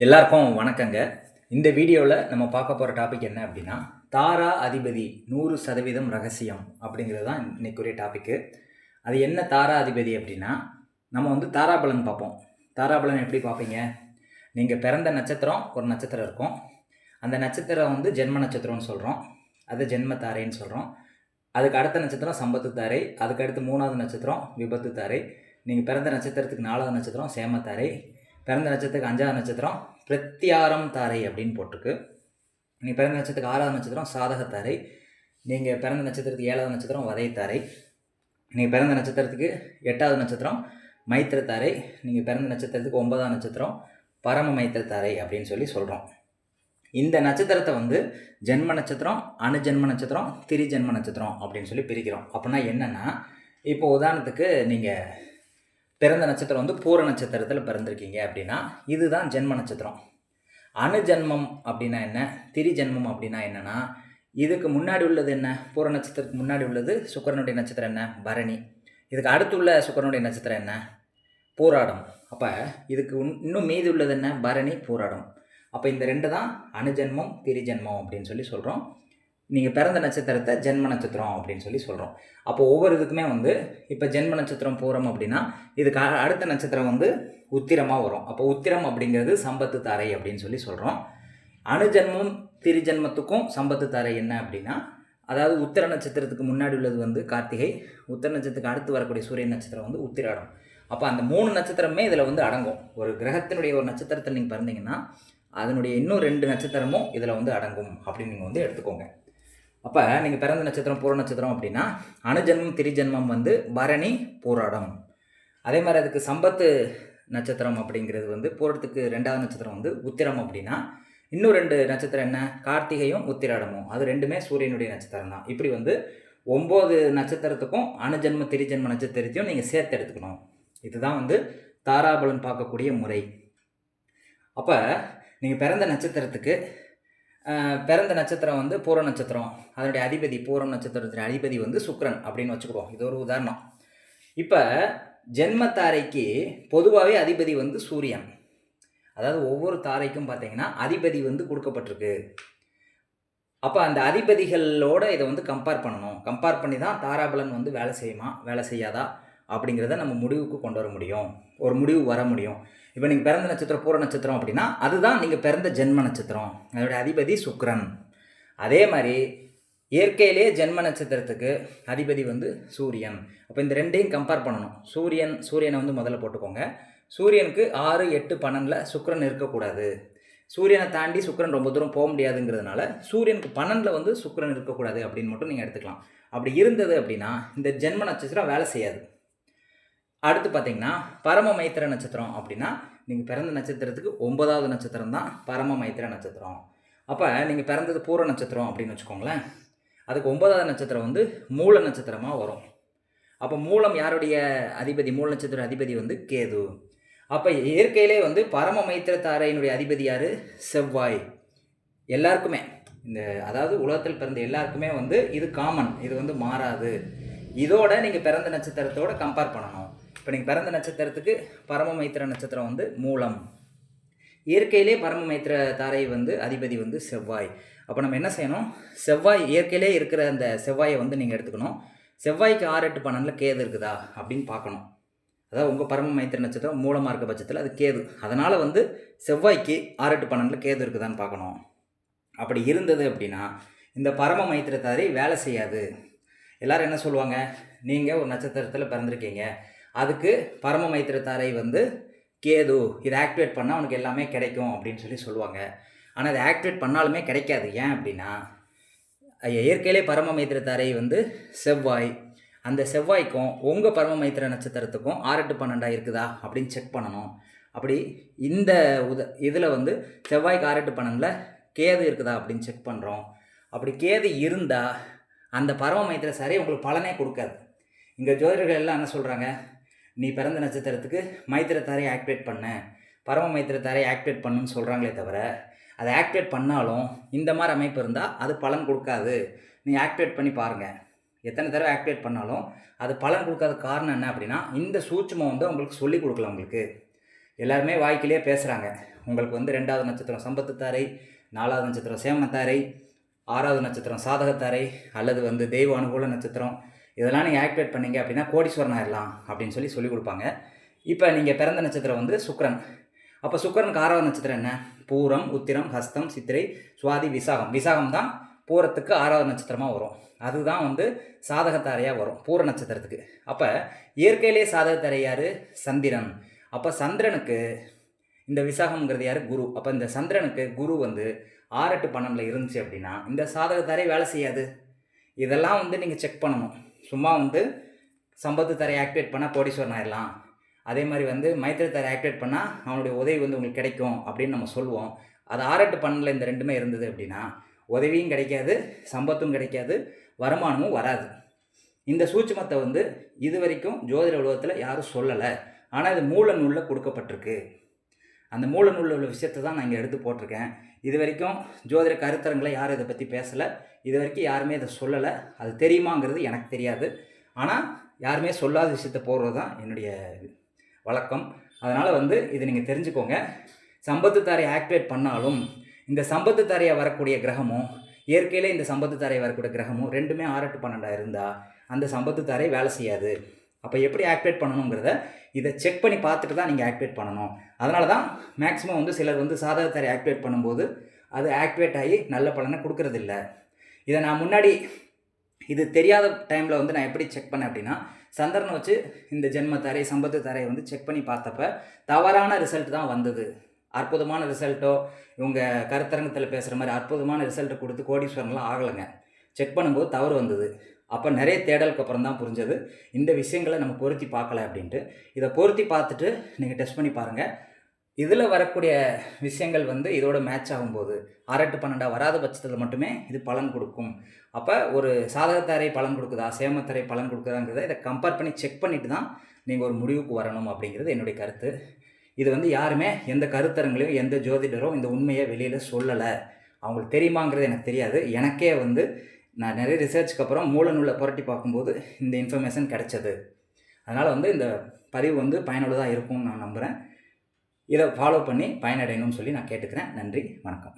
எல்லாருக்கும் வணக்கங்க. இந்த வீடியோவில் நம்ம பார்க்க போகிற டாபிக் என்ன அப்படின்னா, தாரா அதிபதி 100% ரகசியம் அப்படிங்கிறது தான் இன்னைக்குரிய டாபிக்கு. அது என்ன தாரா அதிபதி அப்படின்னா, நம்ம வந்து தாராபலன் பார்ப்போம். தாராபலன் எப்படி பார்ப்பீங்க? நீங்கள் பிறந்த நட்சத்திரம் ஒரு நட்சத்திரம் இருக்கும். அந்த நட்சத்திரம் வந்து ஜென்ம நட்சத்திரம்னு சொல்கிறோம். அது ஜென்ம தாரைன்னு சொல்கிறோம். அதுக்கு அடுத்த நட்சத்திரம் சம்பத்து தாரை. அதுக்கு அடுத்து 3வது நட்சத்திரம் விபத்து தாரை. நீங்கள் பிறந்த நட்சத்திரத்துக்கு 4வது நட்சத்திரம் சேம தாரை. பிறந்த நட்சத்திரத்துக்கு 5வது நட்சத்திரம் பிரத்யாரம் தாரை அப்படின்னு போட்டிருக்கு. நீங்கள் பிறந்த நட்சத்திரத்துக்கு 6வது நட்சத்திரம் சாதக தாரை. நீங்கள் பிறந்த நட்சத்திரத்துக்கு 7வது நட்சத்திரம் வதை தாரை. நீங்கள் பிறந்த நட்சத்திரத்துக்கு 8வது நட்சத்திரம் மைத்திர தாரை. நீங்கள் பிறந்த நட்சத்திரத்துக்கு 9வது நட்சத்திரம் பரம மைத்திர தாரை அப்படின்னு சொல்லி சொல்கிறோம். இந்த நட்சத்திரத்தை வந்து ஜென்ம நட்சத்திரம், அணுஜென்ம நட்சத்திரம், திரிஜென்ம நட்சத்திரம் அப்படின்னு சொல்லி பிரிக்கிறோம். அப்படின்னா என்னென்னா, இப்போ உதாரணத்துக்கு நீங்கள் பிறந்த நட்சத்திரம் வந்து பூர நட்சத்திரத்தில் பிறந்திருக்கீங்க அப்படின்னா இதுதான் ஜென்ம நட்சத்திரம். அணுஜென்மம் அப்படின்னா என்ன, திரிஜென்மம் அப்படின்னா என்னென்னா, இதுக்கு முன்னாடி உள்ளது என்ன, பூர நட்சத்திரத்துக்கு முன்னாடி உள்ளது சுக்கிரனுடைய நட்சத்திரம் என்ன, பரணி. இதுக்கு அடுத்துள்ள சுக்கிரனுடைய நட்சத்திரம் என்ன, பூராடம். அப்போ இதுக்கு இன்னும் மீதி உள்ளது என்ன, பரணி, பூராடம். அப்போ இந்த ரெண்டு தான் அணுஜென்மம் திரிஜென்மம் அப்படின்னு சொல்லி சொல்கிறோம். நீங்கள் பிறந்த நட்சத்திரத்தை ஜென்ம நட்சத்திரம் அப்படின்னு சொல்லி சொல்கிறோம். அப்போ ஒவ்வொரு இதுக்குமே வந்து இப்போ ஜென்ம நட்சத்திரம் பூரம் அப்படின்னா இதுக்கு அடுத்த நட்சத்திரம் வந்து உத்திரமாக வரும். அப்போ உத்திரம் அப்படிங்கிறது சம்பத்து தாரை அப்படின்னு சொல்லி சொல்கிறோம். அணுஜென்மம் திரிஜென்மத்துக்கும் சம்பத்து தாரை என்ன அப்படின்னா, அதாவது உத்திர நட்சத்திரத்துக்கு முன்னாடி உள்ளது வந்து கார்த்திகை, உத்திர நட்சத்திரத்துக்கு அடுத்து வரக்கூடிய சூரியன் நட்சத்திரம் வந்து உத்திராடம். அப்போ அந்த 3 நட்சத்திரமே இதில் வந்து அடங்கும். ஒரு கிரகத்தினுடைய ஒரு நட்சத்திரத்தில் நீங்கள் பிறந்தீங்கன்னா அதனுடைய இன்னும் 2 நட்சத்திரமும் இதில் வந்து அடங்கும் அப்படின்னு நீங்கள் வந்து எடுத்துக்கோங்க. அப்போ நீங்கள் பிறந்த நட்சத்திரம் பூர நட்சத்திரம் அப்படின்னா அணுஜென்மம் திரிஜென்மம் வந்து பரணி, பூராடம். அதே மாதிரி அதுக்கு சம்பத்து நட்சத்திரம் அப்படிங்கிறது வந்து பூரத்துக்கு 2வது நட்சத்திரம் வந்து உத்திரம் அப்படின்னா இன்னும் 2 நட்சத்திரம் என்ன, கார்த்திகையும் உத்திராடமும். அது ரெண்டுமே சூரியனுடைய நட்சத்திரம் தான். இப்படி வந்து 9 நட்சத்திரத்துக்கும் அணுஜென்ம திரிஜென்ம நட்சத்திரத்தையும் நீங்கள் சேர்த்து எடுத்துக்கணும். இதுதான் வந்து தாராபலன் பார்க்கக்கூடிய முறை. அப்போ நீங்கள் பிறந்த நட்சத்திரத்துக்கு பிறந்த நட்சத்திரம் வந்து பூர நட்சத்திரம், அதனுடைய அதிபதி பூரம் நட்சத்திரத்தின் அதிபதி வந்து சுக்கிரன் அப்படின்னு வச்சுக்கிடுவோம். இது ஒரு உதாரணம். இப்போ ஜென்ம தாரைக்கு பொதுவாகவே அதிபதி வந்து சூரியன். அதாவது ஒவ்வொரு தாரைக்கும் பார்த்தீங்கன்னா அதிபதி வந்து கொடுக்கப்பட்டிருக்கு. அப்போ அந்த அதிபதிகளோட இதை வந்து கம்பேர் பண்ணணும். கம்பேர் பண்ணி தான் தாராபலன் வந்து வேலை செய்யுமா வேலை செய்யாதா அப்படிங்கிறத நம்ம முடிவுக்கு கொண்டு வர முடியும், ஒரு முடிவு வர முடியும். இப்போ நீங்கள் பிறந்த நட்சத்திரம் பூர நட்சத்திரம் அப்படின்னா அதுதான் நீங்கள் பிறந்த ஜென்ம நட்சத்திரம், அதோடைய அதிபதி சுக்கிரன். அதே மாதிரி இயற்கையிலே ஜென்ம நட்சத்திரத்துக்கு அதிபதி வந்து சூரியன். அப்போ இந்த ரெண்டையும் கம்பேர் பண்ணணும். சூரியனை வந்து முதல்ல போட்டுக்கோங்க. சூரியனுக்கு 6, 8, 12 சுக்கிரன் இருக்கக்கூடாது. சூரியனை தாண்டி சுக்கிரன் ரொம்ப தூரம் போக முடியாதுங்கிறதுனால சூரியனுக்கு 12 வந்து சுக்கிரன் இருக்கக்கூடாது அப்படின்னு மட்டும் நீங்கள் எடுத்துக்கலாம். அப்படி இருந்தது அப்படின்னா இந்த ஜென்ம நட்சத்திரம் வேலை செய்யாது. அடுத்து பார்த்தீங்கன்னா பரம மைத்திர நட்சத்திரம் அப்படின்னா நீங்கள் பிறந்த நட்சத்திரத்துக்கு 9வது நட்சத்திரம் தான் பரம மைத்திர நட்சத்திரம். அப்போ நீங்கள் பிறந்தது பூர நட்சத்திரம் அப்படின்னு வச்சுக்கோங்களேன். அதுக்கு 9வது நட்சத்திரம் வந்து மூல நட்சத்திரமாக வரும். அப்போ மூலம் யாருடைய அதிபதி, மூல நட்சத்திர அதிபதி வந்து கேது. அப்போ இயற்கையிலே வந்து பரம மைத்திர தாரையினுடைய அதிபதி யார், செவ்வாய். எல்லாருக்குமே அதாவது உலகத்தில் பிறந்த எல்லாருக்குமே வந்து இது காமன், இது வந்து மாறாது. இதோட நீங்கள் பிறந்த நட்சத்திரத்தோட கம்பேர் பண்ணணும். இப்போ நீங்கள் பிறந்த நட்சத்திரத்துக்கு பரம மைத்திர நட்சத்திரம் வந்து மூலம். இயற்கையிலே பரம மைத்திர தாரை வந்து அதிபதி வந்து செவ்வாய். அப்போ நம்ம என்ன செய்யணும், செவ்வாய் இயற்கையிலே இருக்கிற அந்த செவ்வாயை வந்து நீங்கள் எடுத்துக்கணும். செவ்வாய்க்கு 6, 8, 12 கேது இருக்குதா அப்படின்னு பார்க்கணும். அதாவது உங்கள் பரம மைத்திர நட்சத்திரம் மூலமாக இருக்க பட்சத்தில் அது கேது. அதனால் வந்து செவ்வாய்க்கு 6, 8, 12 கேது இருக்குதான்னு பார்க்கணும். அப்படி இருந்தது அப்படின்னா இந்த பரம மைத்திர தாரை வேலை செய்யாது. எல்லோரும் என்ன சொல்லுவாங்க, நீங்கள் ஒரு நட்சத்திரத்தில் பிறந்திருக்கீங்க, அதுக்கு பரம மைத்திர தாரை வந்து கேது, இதை ஆக்டிவேட் பண்ணால் அவனுக்கு எல்லாமே கிடைக்கும் அப்படின்னு சொல்லி சொல்லுவாங்க. ஆனால் அதை ஆக்டிவேட் பண்ணாலுமே கிடைக்காது. ஏன் அப்படின்னா இயற்கையிலே பரம மைத்திர தாரை வந்து செவ்வாய். அந்த செவ்வாய்க்கும் உங்கள் பரம மைத்திர நட்சத்திரத்துக்கும் 6, 8, 12 இருக்குதா அப்படின்னு செக் பண்ணணும். அப்படி இந்த இதில் வந்து செவ்வாய்க்கு 6, 8, 12 கேது இருக்குதா அப்படின்னு செக் பண்ணுறோம். அப்படி கேது இருந்தால் அந்த பரம மைத்திர தாரை உங்களுக்கு பலனே கொடுக்காது. இங்கே ஜோதிடர்கள் எல்லாம் என்ன சொல்கிறாங்க, நீ பிறந்த நட்சத்திரத்துக்கு மைத்திர தாரையை ஆக்டிவேட் பண்ண, பரம மைத்திர தாரையை ஆக்டிவேட் பண்ணுன்னு சொல்கிறாங்களே தவிர அதை ஆக்டிவேட் பண்ணாலும் இந்த மாதிரி அமைப்பு இருந்தால் அது பலன் கொடுக்காது. நீங்கள் ஆக்டிவேட் பண்ணி பாருங்கள். எத்தனை தடவை ஆக்டிவேட் பண்ணாலும் அது பலன் கொடுக்காத காரணம் என்ன அப்படின்னா இந்த சூட்சுமம் வந்து உங்களுக்கு சொல்லிக் கொடுக்கல. உங்களுக்கு எல்லாருமே வாய்க்கிலேயே பேசுகிறாங்க, உங்களுக்கு வந்து 2வது நட்சத்திரம் சம்பத்துத்தாரை, 4வது நட்சத்திரம் சேமத்தாரை, 6வது நட்சத்திரம் சாதகத்தாரை அல்லது வந்து தெய்வ அனுகூல நட்சத்திரம் இதெல்லாம் நீங்கள் ஆக்டிவேட் பண்ணீங்க அப்படின்னா கோடீஸ்வரன் ஆயிடலாம் அப்படின்னு சொல்லிக் கொடுப்பாங்க. இப்போ நீங்கள் பிறந்த நட்சத்திரம் வந்து சுக்கிரன். அப்போ சுக்கிரனுக்கு 6வது நட்சத்திரம் என்ன? பூரம், உத்திரம், ஹஸ்தம், சித்திரை, சுவாதி, விசாகம். விசாகம் தான் பூரத்துக்கு 6வது நட்சத்திரமாக வரும். அதுதான் வந்து சாதகத்தாரையாக வரும் பூர நட்சத்திரத்துக்கு. அப்போ இயற்கையிலே சாதகத்தாரை யார்? சந்திரன். அப்போ சந்திரனுக்கு இந்த விசாகம்ங்கிறது யார்? குரு. அப்போ இந்த சந்திரனுக்கு குரு வந்து 6, 8, 12 இருந்துச்சு அப்படின்னா இந்த சாதகத்தாரை வேலை செய்யாது. இதெல்லாம் வந்து நீங்கள் செக் பண்ணணும். சும்மா வந்து சம்பத்து தரை ஆக்டிவேட் பண்ணால் கோடீஸ்வரன் ஆயிடலாம், அதே மாதிரி வந்து மைத்திரி தரை ஆக்டிவேட் பண்ணால் அவனுடைய உதவி வந்து உங்களுக்கு கிடைக்கும் அப்படின்னு நம்ம சொல்லுவோம். அது 6, 8, 12 இந்த ரெண்டுமே இருந்தது அப்படின்னா உதவியும் கிடைக்காது, சம்பத்தும் கிடைக்காது, வருமானமும் வராது. இந்த சூட்சுமத்தை வந்து இது வரைக்கும் ஜோதிட உலகத்தில் யாரும் சொல்லலை. ஆனால் இது மூல நூலில் கொடுக்கப்பட்டிருக்கு. அந்த மூல நூலில் உள்ள விஷயத்தை தான் நான் இங்கே எடுத்து போட்டிருக்கேன். இது வரைக்கும் ஜோதிட கருத்தரங்களை யாரும் இதை பற்றி பேசலை. இது வரைக்கும் யாருமே இதை சொல்லலை. அது தெரியுமாங்கிறது எனக்கு தெரியாது. ஆனால் யாருமே சொல்லாத விஷயத்தை போடுறது தான் என்னுடைய வழக்கம். அதனால் வந்து இதை நீங்கள் தெரிஞ்சுக்கோங்க. சம்பத்து தாரை ஆக்டிவேட் பண்ணாலும் இந்த சம்பத்து தாரையை வரக்கூடிய கிரகமும் இயற்கையிலே இந்த சம்பத்து தாரை வரக்கூடிய கிரகமும் ரெண்டுமே 6, 8, 12 இருந்தால் அந்த சம்பத்து தாரை வேலை செய்யாது. அப்போ எப்படி ஆக்டிவேட் பண்ணணுங்கிறத இதை செக் பண்ணி பார்த்துட்டு தான் நீங்கள் ஆக்டிவேட் பண்ணணும். அதனால தான் மேக்ஸிமம் வந்து சிலர் வந்து சாதகத்தாரை ஆக்டிவேட் பண்ணும்போது அது ஆக்டிவேட் ஆகி நல்ல பலனை கொடுக்கறதில்ல. இதை நான் முன்னாடி இது தெரியாத டைமில் வந்து நான் எப்படி செக் பண்ணேன் அப்படின்னா சந்திரனை வச்சு இந்த ஜென்மத்தாரை சம்பத்து தாரையை வந்து செக் பண்ணி பார்த்தப்ப தவறான ரிசல்ட் தான் வந்தது. அற்புதமான ரிசல்ட்டோ இவங்க கருத்தரங்கத்தில் பேசுகிற மாதிரி அற்புதமான ரிசல்ட்டை கொடுத்து கோடீஸ்வரன்லாம் ஆகலைங்க. செக் பண்ணும்போது தவறு வந்தது. அப்போ நிறைய தேடலுக்கு அப்புறம் தான் புரிஞ்சது இந்த விஷயங்களை நம்ம பொருத்தி பார்க்கல அப்படின்ட்டு. இதை பொருத்தி பார்த்துட்டு நீங்கள் டெஸ்ட் பண்ணி பாருங்கள். இதில் வரக்கூடிய விஷயங்கள் வந்து இதோட மேட்ச் ஆகும்போது 6, 8, 12 வராத பட்சத்தில் மட்டுமே இது பலன் கொடுக்கும். அப்போ ஒரு சாதகத்தாரை பலன் கொடுக்குதா சேமத்தாரை பலன் கொடுக்குதாங்கிறத இதை கம்பேர் பண்ணி செக் பண்ணிவிட்டு தான் நீங்கள் ஒரு முடிவுக்கு வரணும் அப்படிங்கிறது என்னுடைய கருத்து. இது வந்து யாருமே எந்த கருத்தரங்களையும் எந்த ஜோதிடரும் இந்த உண்மையை வெளியில் சொல்லலை. அவங்களுக்கு தெரியுமாங்கிறது எனக்கு தெரியாது. எனக்கே வந்து நான் நிறைய ரிசர்ச்சுக்கு அப்புறம் மூல நூலை புரட்டி பார்க்கும்போது இந்த இன்ஃபர்மேஷன் கிடைச்சது. அதனால் வந்து இந்த பதிவு வந்து பயனுள்ளதாக இருக்கும்னு நான் நம்புகிறேன். இதை ஃபாலோ பண்ணி பயனடையணும்னு சொல்லி நான் கேட்டுக்கிறேன். நன்றி, வணக்கம்.